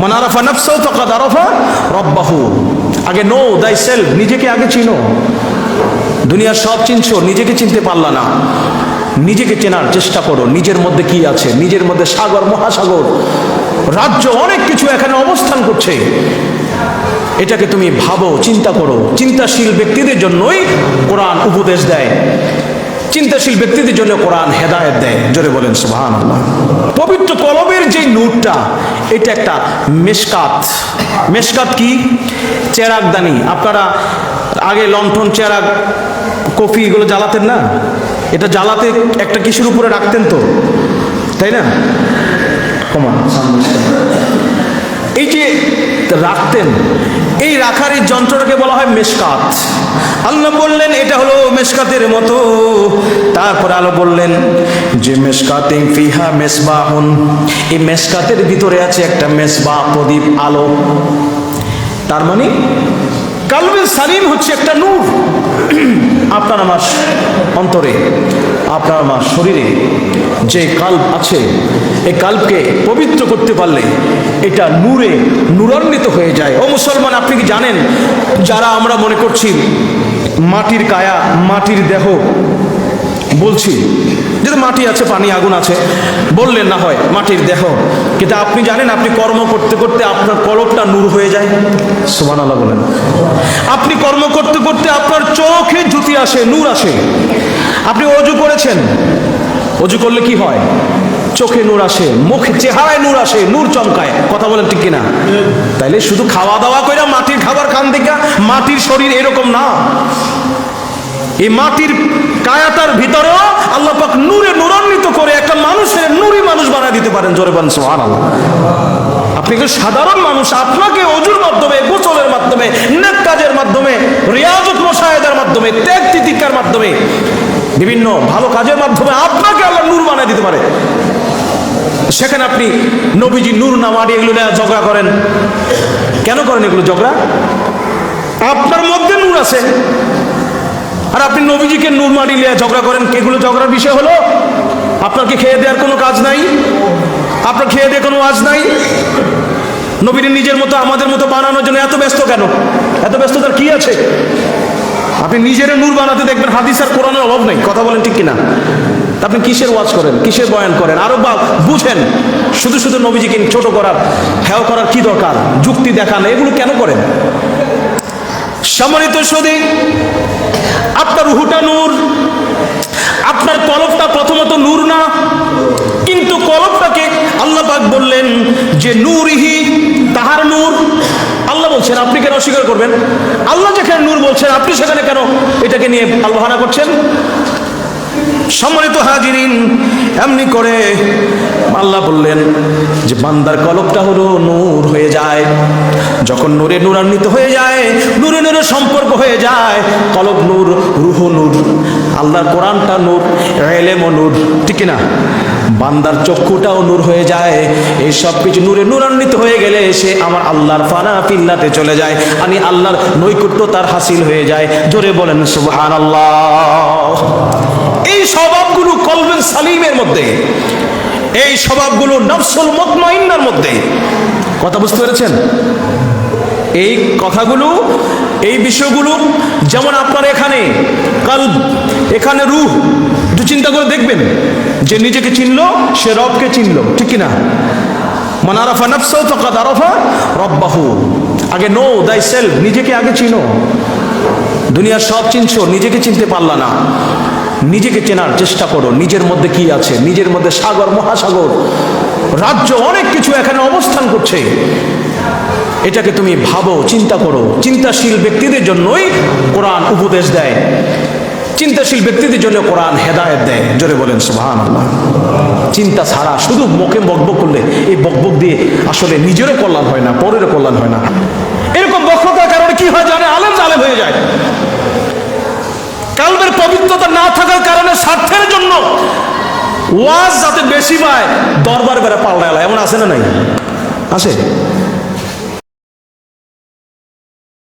মান আরাফা নাফসাহু ফাকাদ আরাফা রাব্বাহু। আগে নো দাই সেলফ, নিজেকে আগে চিনো। দুনিয়ার সব চিনছো, নিজেকে চিনতে পারলা না। নিজেকে চেনার চেষ্টা করো, নিজের মধ্যে কি আছে। নিজের মধ্যে সাগর, মহাসাগর, রাজ্য, অনেক কিছু এখানে অবস্থান করছে। এটাকে তুমি ভাবো, চিন্তা করো। চিন্তাশীল ব্যক্তিদের জন্যই কোরআন উপদেশ দেয়, চিন্তাশীল ব্যক্তিদের জন্য কোরআন হেদায়েত দেয়। জোরে বলেন সুবহানাল্লাহ। পবিত্র কলবের যে নূরটা, এটা একটা মেশকাত। মেশকাত কি? চেরাগদানি। আপনারা আগে লণ্ঠন, চেরাগ, কফি এগুলো জ্বালাতেন না? এটা জ্বালাতে একটা কিসের উপরে রাখতেন তো, তাই না? কমান এই যে রাখতেন, এই রাখার এই যন্ত্রটাকে বলা হয় মেশকাত। আল্লাহ বললেন এটা হলো মেশকাতের মতো। তারপরে আলো বললেন যে মেশকাতিন ফিহা মেসবাহুন, এই মেশকাতের ভিতরে আছে একটা মেসবাহ, প্রদীপ, আলো। তার মানে কালবে সালিম হচ্ছে একটা নূর। আপনার আমার অন্তরে, আপনার আমার শরীরে যে কাল্ব আছে, এই কাল্বকে পবিত্র করতে পারলে এটা নূরে নূরান্বিত হয়ে যায়। ও মুসলমান, আপনি কি জানেন, যারা আমরা মনে করছি মাটির কায়া, মাটির দেহ বলছি, যেহেতু মাটি আছে, পানি, আগুন আছে, বললেন না হয় মাটির দেহ, কিন্তু আপনি জানেন আপনি কর্ম করতে করতে আপনার কলবটা নূর হয়ে যায়। সুবহানাল্লাহ বলেন। আপনি কর্ম করতে করতে আপনার চোখে জ্যোতি আসে, নূর আসে। আপনি অজু করেছেন, অজু করলে কি হয়? চোখে নূর আসে, মুখে, চেহারায় নূর আসে, নূর চমকায়। কথা বলেন ঠিক কিনা? তাইলে শুধু খাওয়া দাওয়া কইরা মাটির খাবার খান দিকা মাটির শরীর এরকম না। এই মাটির কায়াটার ভিতরেও আল্লাহ পাক নূরে নূরান্বিত করে একটা মানুষের নূরি মানুষ বানায় দিতে পারেন। জোরে বলেন সুবহানাল্লাহ। আপনি একজন সাধারণ মানুষ, আপনাকে অজুর মাধ্যমে, গোসলের মাধ্যমে, নেক কাজের মাধ্যমে, রিয়াজত মুশাহাদার মাধ্যমে, ত্যাগ তিতিক্ষার মাধ্যমে, বিভিন্ন ভালো কাজের মাধ্যমে আপনাকে আল্লাহ নূর বানায় দিতে পারে। সেখানে আপনি নবীজি নূর নামারি এগুলো নিয়ে ঝগড়া করেন। কেন করেন এগুলো ঝগড়া? আপনার মধ্যে নূর আছে, আর আপনি নবীজিকে নূর মারি নিয়ে ঝগড়া করেন। এগুলো ঝগড়ার বিষয় হলো? আপনাকে খেয়ে দেওয়ার কোনো কাজ নাই, আপনার খেয়ে দিয়ে কোনো কাজ নাই। নবীর নিজের মতো আমাদের মতো বানানোর জন্য এত ব্যস্ত কেন? এত ব্যস্ততার কি আছে? আপনি নিজের নূর বানাতে দেখবেন হাদিস আর কোরআনের অভাব নেই। কথা বলেন ঠিক কিনা? আপনি কিসের ওয়াজ করেন, কিসের বয়ান করেন? আরো বা বুঝেন। শুধু শুধু নবীজিকে ছোট করার, হেয় করার কি দরকার? যুক্তি দেখান, এগুলো কেন করেন? সম্মানিত সুধী, আপনার রুহটা নূর, আপনার কলবটা প্রথমত নূর না, কিন্তু কলবটাকে আল্লাহ পাক বললেন যে নূরিহি, তাহার নূর। আল্লাহ বলছেন, আপনি কেন অস্বীকার করবেন? আল্লাহ যেখানে নূর বলছেন, আপনি সেখানে কেন এটাকে নিয়ে আলোচনা করছেন? সম্মানিত হাজিরিন, এমনি করে আল্লাহ বললেন যে বান্দার কলবটা হলো নূর হয়ে যায়। যখন নূরে নূরান্বিত হয়ে যায়, নূরে নূরে সম্পর্ক হয়ে যায়, কলব নূর, রুহ নূর, আল্লাহর কোরআনটা নূর, ইলমও নূর, ঠিক না? বান্দার চক্ষুটাও নূর হয়ে যায়। এই সব কিছু নূরে নূরান্বিত হয়ে গেলে সে আমার আল্লাহর ফানা পিল্লাতে চলে যায়, আমি আল্লাহর নৈকট্য তার হাসিল হয়ে যায়। জোরে বলেন সুবহানাল্লাহ। এই স্বভাবগুলো কলবে সালিমের মধ্যে, এই স্বভাবগুলো নফসুল মুতমাইন্নার মধ্যে। কথা বুঝতে পেরেছেন? এই কথাগুলো, এই বিষয়গুলো, যেমন আপনার এখানে কলব, এখানে রূহ, একটু চিন্তা করে দেখবেন যে নিজেকে চিনলো, সে রবকে চিনলো, ঠিক কিনা? মান আরাফা নাফসাহু ফাকাদ আরাফা রাব্বাহু। আগে নো দাই সেলফ, নিজেকে আগে চিনো। দুনিয়ার সব চিনছো, নিজেকে চিনতে পারলা না। নিজেকে চেনার চেষ্টা করো, নিজের মধ্যে কি আছে। নিজের মধ্যে সাগর, মহাসাগর, রাজ্য, অনেক কিছু এখানে অবস্থান করছে। এটাকে তুমি ভাবো, চিন্তা করো। চিন্তাশীল ব্যক্তিদের জন্যই কোরআন উপদেশ দেয়, চিন্তাশীল ব্যক্তিদের জন্য কোরআন হেদায়েত দেয়। জোরে বলেন সুবহানাল্লাহ। চিন্তা ছাড়া শুধু মুখে বকবক করলে, এই বকবক দিয়ে আসলে নিজেরও কল্যাণ হয় না, পরেরও কল্যাণ হয় না। এরকম বক্রতার কারণে কি হয় জানে? আলেম জালেম হয়ে যায়। কালবের পবিত্রতা না থাকার কারণে স্বার্থের জন্য ওয়াজ যাতে বেশি পায়, দরবার বেড়া পাল্টায়, এমন আছে না নাই? আছে?